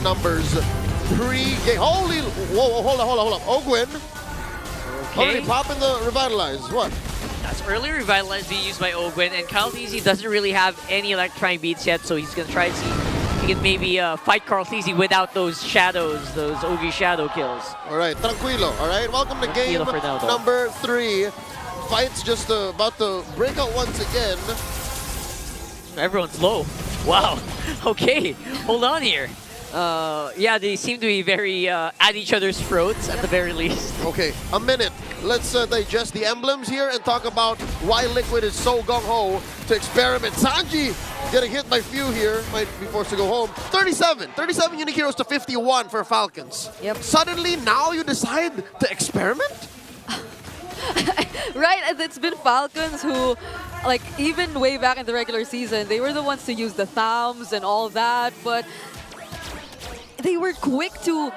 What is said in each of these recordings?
numbers pre-game. Holy, whoa, hold on. Ogwin, already popping the Revitalize. What? That's early Revitalize being used by Ogwin, and Carlteasy doesn't really have any electrifying beats yet, so he's going to try to see if he can maybe fight Carlteasy without those shadows, those Ogi shadow kills. All right, tranquilo. All right, welcome to game number 3. Fight's just about to break out once again. Everyone's low. Wow. Okay, hold on here. Yeah, they seem to be very at each other's throats at the very least. Okay, a minute. Let's digest the emblems here and talk about why Liquid is so gung-ho to experiment. Sanji getting hit by few here, might be forced to go home. 37 unique heroes to 51 for Falcons. Yep. Suddenly, now you decide to experiment? Right, and it's been Falcons who, like, even way back in the regular season, they were the ones to use the thumbs and all that, but they were quick to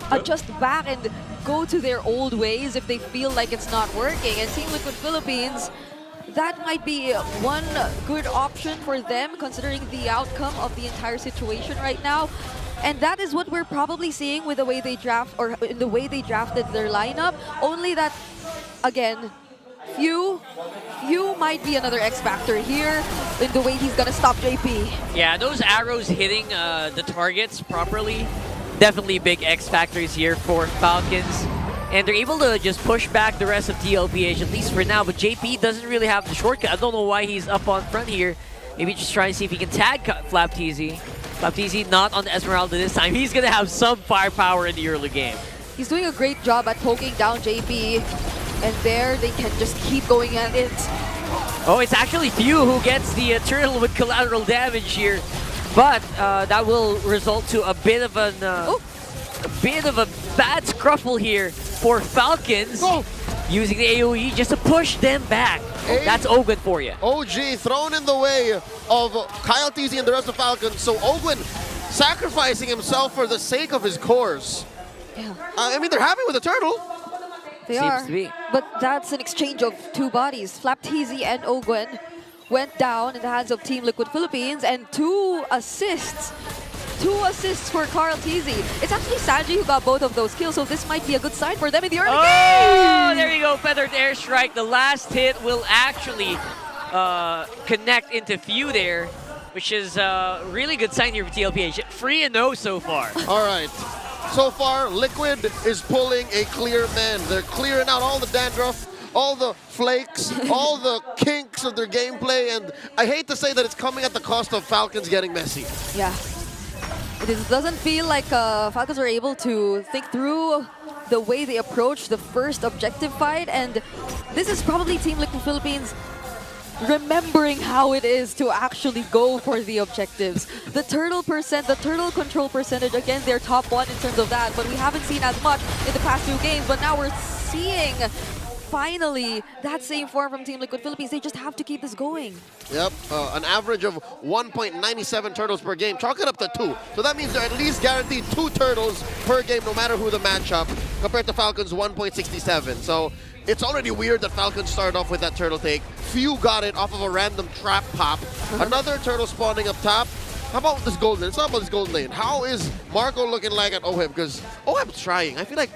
adjust back and go to their old ways if they feel like it's not working. And Team Liquid Philippines, that might be one good option for them considering the outcome of the entire situation right now. And that is what we're probably seeing with the way they draft, or in the way they drafted their lineup. Only that, again, Few might be another X factor here in the way he's gonna stop JP. Yeah, those arrows hitting the targets properly, definitely big X factors here for Falcons. And they're able to just push back the rest of TLPH, at least for now. But JP doesn't really have the shortcut. I don't know why he's up on front here. Maybe just trying to see if he can tag FLCN. FLCN not on the Esmeralda this time. He's gonna have some firepower in the early game. He's doing a great job at poking down JP. And there, they can just keep going at it. Oh, it's actually Few who gets the turtle with collateral damage here. But that will result to a bit of a bad scruffle here for Falcons. Using the AoE just to push them back. That's Ogwin for you. OG thrown in the way of Carlteasy and the rest of Falcons. So Ogwin sacrificing himself for the sake of his cores. Yeah. I mean, they're happy with the turtle. They Seems to be. But that's an exchange of two bodies. FLCN and Ogwin went down in the hands of Team Liquid Philippines, and 2 assists. 2 assists for Carlteasy. It's actually Sanji who got both of those kills, so this might be a good sign for them in the early game. Oh, there you go, Feathered Airstrike. The last hit will actually connect into Few there, which is a really good sign here for TLPH. 3-0 so far. All right. So far, Liquid is pulling a clear man. They're clearing out all the dandruff, all the flakes, all the kinks of their gameplay, and I hate to say that it's coming at the cost of Falcons getting messy. Yeah. It doesn't feel like Falcons are able to think through the way they approach the first objective fight, and this is probably Team Liquid Philippines remembering how it is to actually go for the objectives. The turtle control percentage, again, they're top 1 in terms of that, but we haven't seen as much in the past 2 games, but now we're seeing finally that same form from Team Liquid Philippines. They just have to keep this going. Yep, an average of 1.97 turtles per game. Chalk it up to 2. So that means they're at least guaranteed 2 turtles per game, no matter who the matchup, compared to Falcons' 1.67. So it's already weird that Falcons started off with that turtle take. Few got it off of a random trap pop. Another turtle spawning up top. How about this gold lane? It's not about this gold lane. How is Marco looking like at OHIM? Because OHIM's trying. I feel like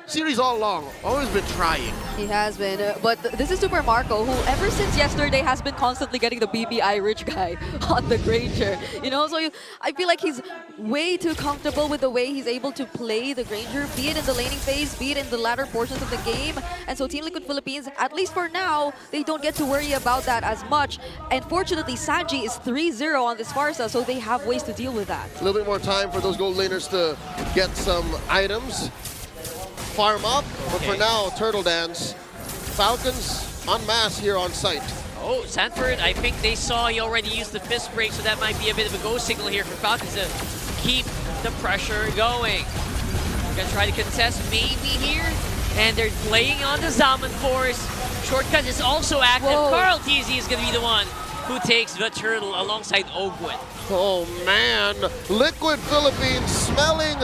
series all along, always been trying. He has been, but this is Super Marco, who ever since yesterday has been constantly getting the BBI rich guy on the Granger. You know, so I feel like he's way too comfortable with the way he's able to play the Granger, be it in the laning phase, be it in the latter portions of the game. And so Team Liquid Philippines, at least for now, they don't get to worry about that as much. And fortunately, Sanji is 3-0 on this Farsa, so they have ways to deal with that. A little bit more time for those gold laners to get some items. Farm up, but for now, Turtle Dance. Falcons en masse here on site. Oh, Sanford, I think they saw he already used the fist break, so that might be a bit of a go signal here for Falcons to keep the pressure going. They're gonna try to contest maybe here, and they're playing on the Zaman Force. Shortcut is also active. Carlteasy is gonna be the one who takes the turtle alongside Ogwin. Oh man, Liquid Philippines smelling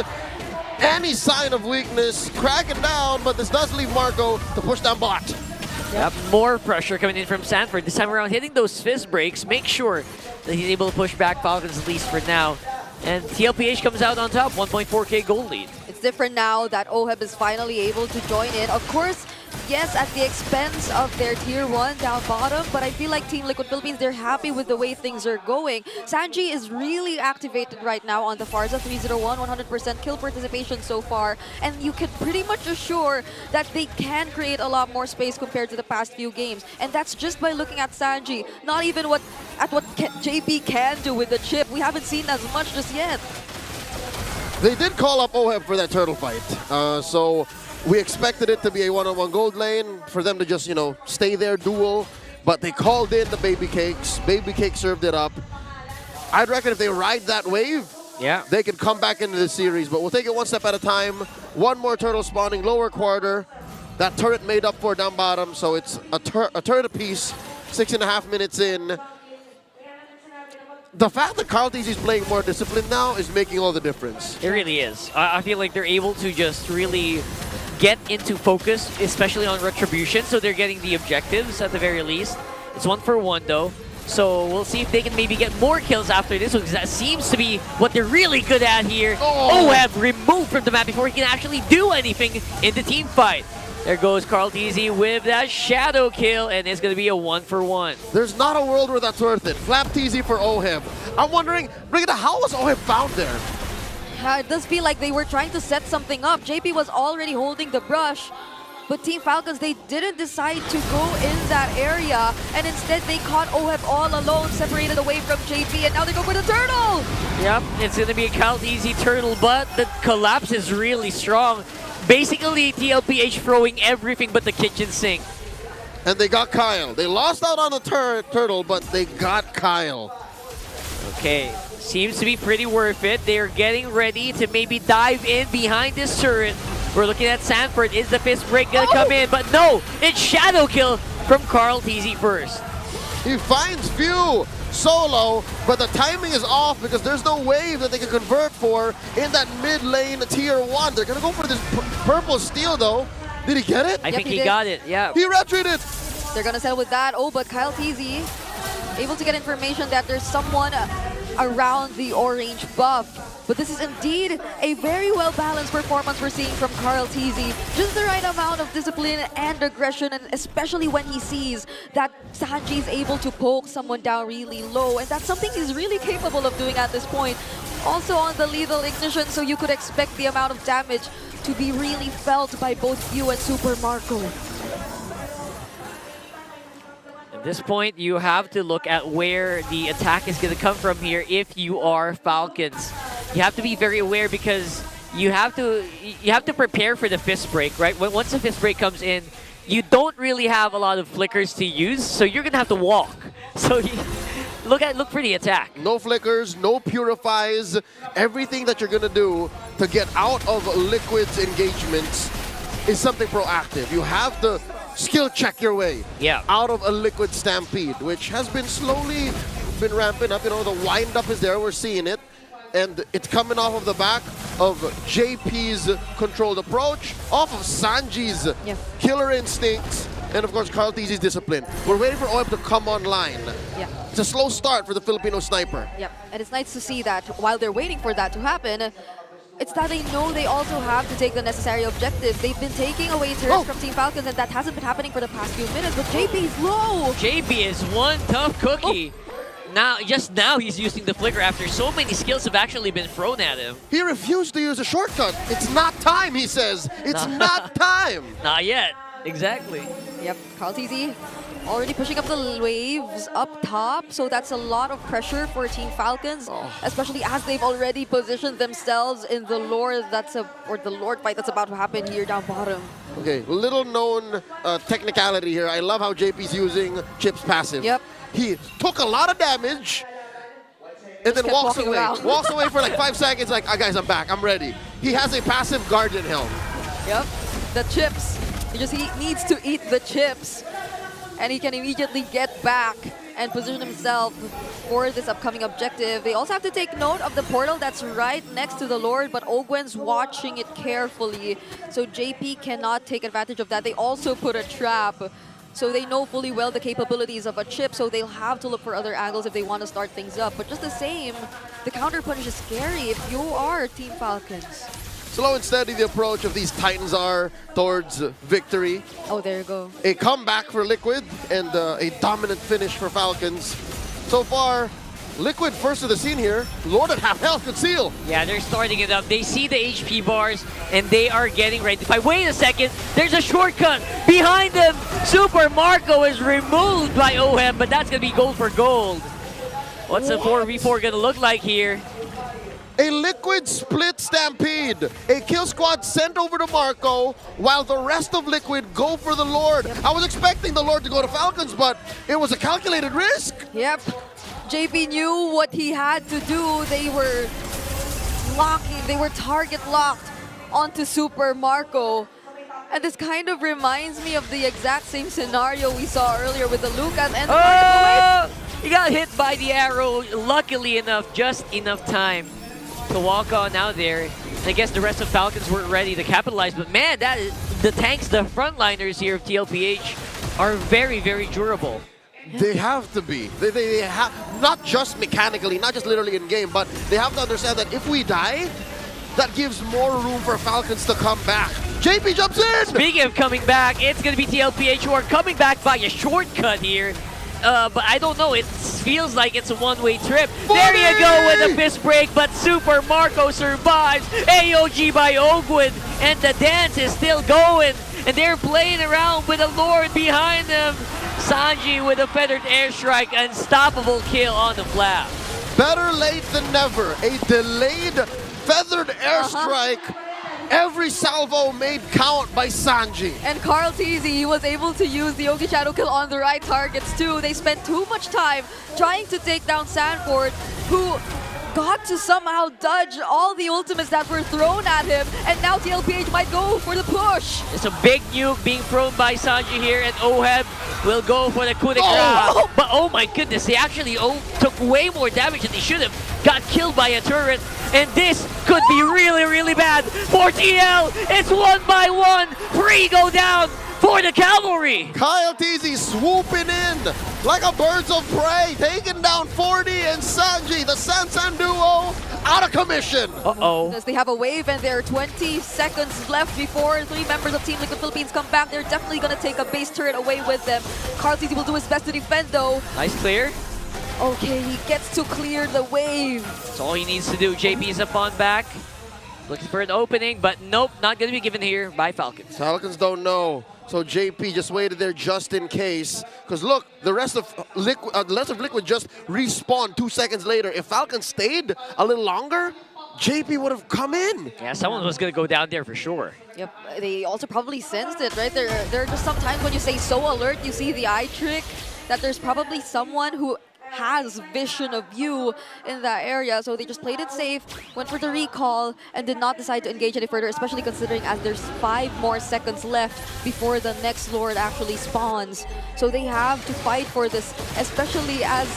any sign of weakness, cracking down, but this does leave Marco to push down bot. Yep, more pressure coming in from Sanford. This time around, hitting those fist breaks, make sure that he's able to push back Falcons at least for now. And TLPH comes out on top, 1.4K gold lead. It's different now that OHEB is finally able to join in. Of course, yes, at the expense of their Tier 1 down bottom, but I feel like Team Liquid Philippines, they're happy with the way things are going. Sanji is really activated right now on the Farza 301, 100% kill participation so far, and you can pretty much assure that they can create a lot more space compared to the past few games. And that's just by looking at Sanji, not even at what JP can do with the chip. We haven't seen as much just yet. They did call up OHEB for that turtle fight, so we expected it to be a one-on-one gold lane for them to just, you know, stay there, duel, but they called in the Baby Cakes. Baby Cake served it up. I'd reckon if they ride that wave, yeah, they could come back into the series, but we'll take it one step at a time. One more turtle spawning, lower quarter. That turret made up for down bottom, so it's a turret apiece, 6.5 minutes in. The fact that Carl TZ is playing more disciplined now is making all the difference. It really is. I feel like they're able to just really get into focus, especially on Retribution, so they're getting the objectives at the very least. It's 1 for 1 though, so we'll see if they can maybe get more kills after this one, because that seems to be what they're really good at here. Oh. OHEB removed from the map before he can actually do anything in the team fight. There goes Carl TZ with that shadow kill, and it's going to be a 1 for 1. There's not a world where that's worth it. Flap TZ for OHEB. I'm wondering, Brigitte, how was OHEB found there? It does feel like they were trying to set something up. JP was already holding the brush, but Team Falcons, they didn't decide to go in that area, and instead they caught OHEB all alone, separated away from JP, and now they go for the turtle! Yep, it's going to be a Carl TZ turtle, but the collapse is really strong. Basically, TLPH throwing everything but the kitchen sink. And they got Kyle. They lost out on the turtle, but they got Kyle. Okay, seems to be pretty worth it. They're getting ready to maybe dive in behind this turret. We're looking at Sanford. Is the fist break gonna come in? But no, it's shadow kill from Carl TZ first. He finds Few solo, but the timing is off because there's no wave that they can convert for in that mid lane Tier 1. They're gonna go for this purple steal though. Did he get it? I think he he did. got it, yeah. He retreated. They're gonna settle with that. Oh, but Kyle TZ able to get information that there's someone around the orange buff. But this is indeed a very well-balanced performance we're seeing from Carl TZ. Just the right amount of discipline and aggression, and especially when he sees that Sanji is able to poke someone down really low, and that's something he's really capable of doing at this point. Also on the lethal ignition, so you could expect the amount of damage to be really felt by both you and Super Marco. At this point, you have to look at where the attack is going to come from here if you are Falcons. You have to be very aware because you have to prepare for the fist break, right? Once the fist break comes in, you don't really have a lot of flickers to use, so you're going to have to walk. So look for the attack. No flickers, no purifies. Everything that you're gonna do to get out of Liquid's engagements is something proactive. You have to skill check your way out of a Liquid stampede, which has been slowly been ramping up. You know, the wind up is there, we're seeing it. And it's coming off of the back of JP's controlled approach, off of Sanji's killer instincts, and of course Carl TZ's discipline. We're waiting for OHEB to come online. Yeah. It's a slow start for the Filipino sniper. Yep, and it's nice to see that while they're waiting for that to happen, it's that they know they also have to take the necessary objectives. They've been taking away turrets from Team Falcons, and that hasn't been happening for the past few minutes, but JP is low! JP is one tough cookie. Just now he's using the flicker after so many skills have actually been thrown at him. He refused to use a shortcut. It's not time, he says. It's not time. Not yet. Exactly. Yep, Carl TZ already pushing up the waves up top, so that's a lot of pressure for Team Falcons, especially as they've already positioned themselves in the lore the Lord fight that's about to happen here down bottom. Okay, little known technicality here. I love how JP's using Chip's passive. Yep. He took a lot of damage and then walks away. Walks away for like 5 seconds like, guys, I'm back, I'm ready. He has a passive Guardian Helm. Yep, the chips. He needs to eat the chips, and he can immediately get back and position himself for this upcoming objective. They also have to take note of the portal that's right next to the Lord, but Ogwen's watching it carefully, so JP cannot take advantage of that. They also put a trap. So they know fully well the capabilities of a chip, so they'll have to look for other angles if they want to start things up. But just the same, the counter punch is scary if you are Team Falcons. Slow and steady the approach of these Titans are towards victory. Oh, there you go. A comeback for Liquid and a dominant finish for Falcons. So far, Liquid first to the scene here. Lord at half health, conceal. Yeah, they're starting it up. They see the HP bars, and they are getting ready to fight. Wait a second, there's a shortcut behind them. Super Marco is removed by OHEM, but that's going to be gold for gold. What's the 4v4 going to look like here? A Liquid split stampede. A kill squad sent over to Marco, while the rest of Liquid go for the Lord. I was expecting the Lord to go to Falcons, but it was a calculated risk. Yep. JP knew what he had to do. They were locking, they were target locked onto Super Marco. And this kind of reminds me of the exact same scenario we saw earlier with the Lucas and the He got hit by the arrow, luckily enough, just enough time to walk on out there. I guess the rest of Falcons weren't ready to capitalize, but man, the tanks, the frontliners here of TLPH are very, very durable. They have to be. They have, not just mechanically, not just literally in game, but they have to understand that if we die, that gives more room for Falcons to come back. JP jumps in! Speaking of coming back, it's going to be TLPH who are coming back by a shortcut here. But I don't know, it feels like it's a one-way trip. 40! There you go with a fist break, but Super Marco survives. AOG by Ogwin, and the dance is still going. And they're playing around with a Lord behind them. Sanji with a feathered airstrike, unstoppable kill on the flap. Better late than never. A delayed feathered airstrike. Every salvo made count by Sanji. And Carl TZ was able to use the Yogi Shadow Kill on the right targets too. They spent too much time trying to take down Sanford, who got to somehow dodge all the ultimates that were thrown at him, and now TLPH might go for the push. It's a big nuke being thrown by Sanji here, and OHEB will go for the coup de grace. But oh my goodness, they actually took way more damage than they should have. Got killed by a turret, and this could be really, really bad for TL. It's 1 by 1. 3 go down for the cavalry. Kyle TZ swooping in like a birds of prey, taking down 40 and Sanji, the Sansan duo, out of commission. Uh-oh. They have a wave and there are 20 seconds left before 3 members of Team Liquid Philippines come back. They're definitely going to take a base turret away with them. Carl TZ will do his best to defend though. Nice clear. Okay, he gets to clear the wave. That's all he needs to do. JP's up on back. Looking for an opening, but nope, not going to be given here by Falcons. Falcons don't know. So JP just waited there just in case. Because look, the rest of Liquid just respawned 2 seconds later. If Falcons stayed a little longer, JP would have come in. Yeah, someone was going to go down there for sure. Yep, they also probably sensed it, right? There are just sometimes when you say so alert, you see the eye trick, that there's probably someone who has vision of view in that area, so they just played it safe, went for the recall, and did not decide to engage any further, especially considering as there's 5 more seconds left before the next Lord actually spawns. So they have to fight for this, especially as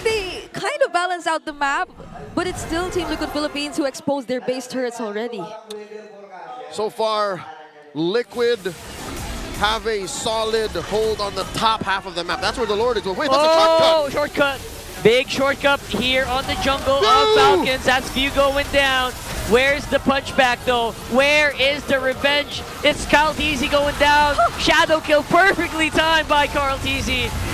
they kind of balance out the map, but it's still Team Liquid Philippines who exposed their base turrets already. So far, Liquid have a solid hold on the top half of the map. That's where the Lord is. Wait, that's a shortcut. Oh, shortcut. Big shortcut here on the jungle of Falcons. That's View going down. Where's the punchback though? Where is the revenge? It's Carl TZ going down. Shadow kill perfectly timed by Carl TZ.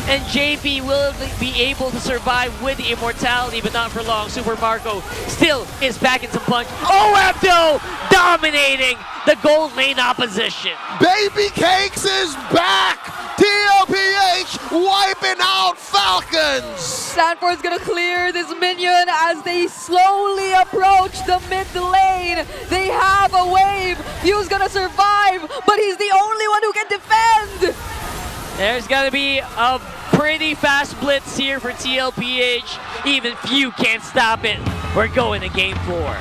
And JP will be able to survive with the immortality, but not for long. Super Marco still is packing some punch. OHEB though, dominating the gold lane opposition. Baby Cakes is back! TLPH wiping out Falcons! Sanford's gonna clear this minion as they slowly approach the mid lane. They have a wave. View's gonna survive, but he's the only one who can defend. There's gonna be a pretty fast blitz here for TLPH. Even View can't stop it. We're going to game 4.